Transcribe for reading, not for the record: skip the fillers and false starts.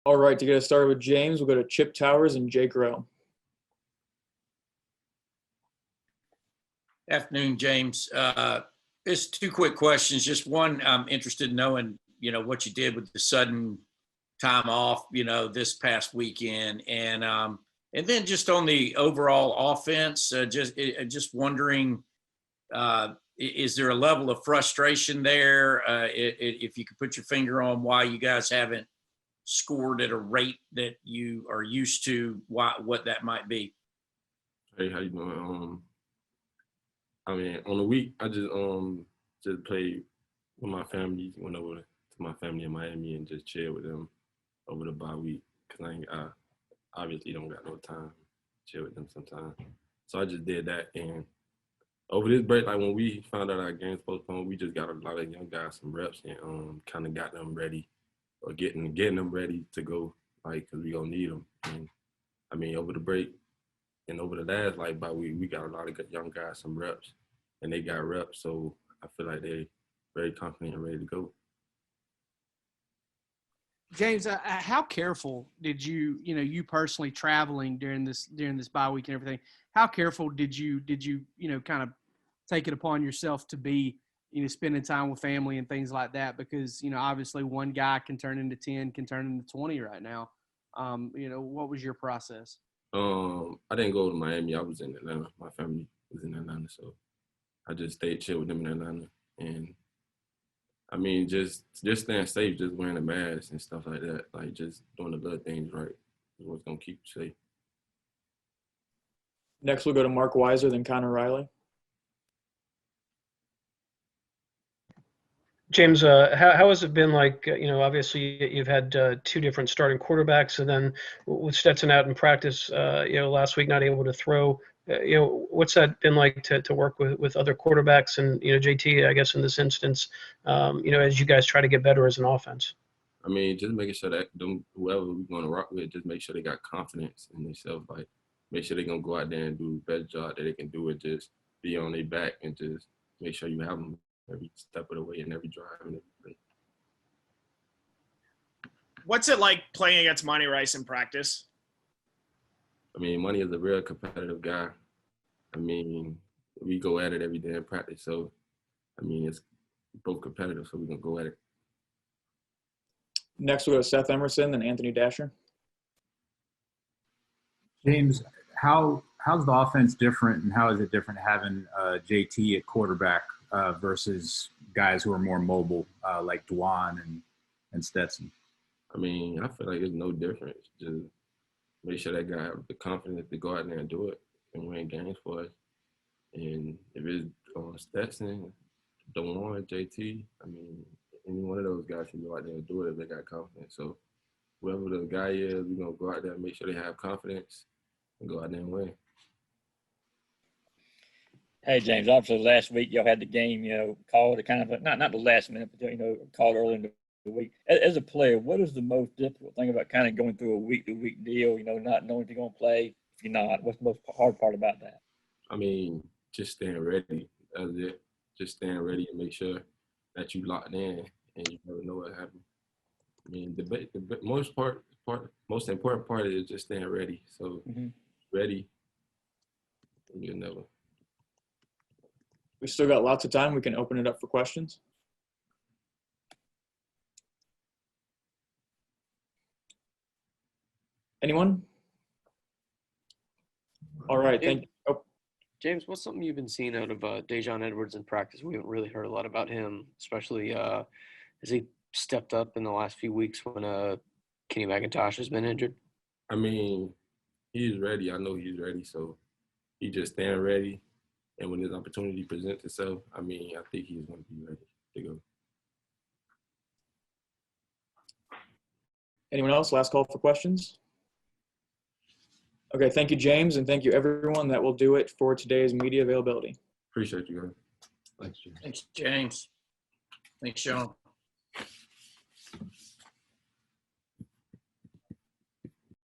All right, to get us started with James, we'll go to Chip Towers and Jake Rowe. Afternoon, James. Just two quick questions. Just one, I'm interested in knowing, what you did with the sudden time off, this past weekend, and then just on the overall offense, just wondering, is there a level of frustration there? If you could put your finger on why you guys haven't scored at a rate that you are used to, what that might be. Hey, how you doing? I mean, on the week, I just played with my family, went over to my family in Miami and just chilled with them over the bye week because I obviously don't got no time to chill with them sometimes. So I just did that. And over this break, like when we found out our game's postponed, we just got a lot of young guys some reps and kind of got them ready or getting them ready to go, like, because we going to need them. And, I mean, over the break and over the last, like, bye week, we got a lot of young guys some reps, and they got reps. So I feel like they're very confident and ready to go. James, how careful did you personally traveling during this bye week and everything? How careful did you kind of take it upon yourself to be, spending time with family and things like that? Because, obviously one guy can turn into 10, can turn into 20 right now. What was your process? I didn't go to Miami. I was in Atlanta. My family was in Atlanta, so I just stayed chill with them in Atlanta. And I mean, just staying safe, just wearing a mask and stuff like that, like just doing the little things right is what's gonna keep you safe. Next, we'll go to Mark Weiser, then Connor Riley. James, how has it been like, obviously you've had two different starting quarterbacks, and then with Stetson out in practice, last week not able to throw, what's that been like to work with other quarterbacks and, JT, I guess in this instance, as you guys try to get better as an offense? I mean, just making sure that whoever we're going to rock with, just make sure they got confidence in themselves, like make sure they're going to go out there and do the best job that they can do and just be on their back and just make sure you have them every step of the way and every drive and everything. What's it like playing against Monty Rice in practice? I mean, Monty is a real competitive guy. I mean, we go at it every day in practice. So, I mean, it's both competitive, so we're going to go at it. Next, we'll go to Seth Emerson, then Anthony Dasher. James, how's the offense different, and how is it different having JT at quarterback versus guys who are more mobile like DeShawn and Stetson? I mean, I feel like it's no different. Just make sure that guy have the confidence to go out there and do it and win games for us. And if it's Stetson, DeShawn, JT, I mean, any one of those guys can go out there and do it if they got confidence. So whoever the guy is, we're going to go out there and make sure they have confidence and go out there and win. Hey, James, obviously last week y'all had the game, called it kind of not the last minute, but, called early in the week. As a player, what is the most difficult thing about kind of going through a week-to-week deal, not knowing if you're going to play, if you're not? What's the most hard part about that? I mean, just staying ready. That's it. Just staying ready and make sure that you locked in and you never know what happens. I mean, the most important part is just staying ready. So ready, and you'll never. We still got lots of time. We can open it up for questions. Anyone? All right, thank you. Oh. James, what's something you've been seeing out of DeShawn Edwards in practice? We haven't really heard a lot about him, especially as he stepped up in the last few weeks when Kenny McIntosh has been injured. I mean, he's ready. I know he's ready, so he just staying ready. And when his opportunity presents itself, I mean, I think he's going to be ready to go. Anyone else? Last call for questions. Okay, thank you, James, and thank you, everyone. That will do it for today's media availability. Appreciate you, guys. Thanks, James. Thanks, James. Thanks, Sean.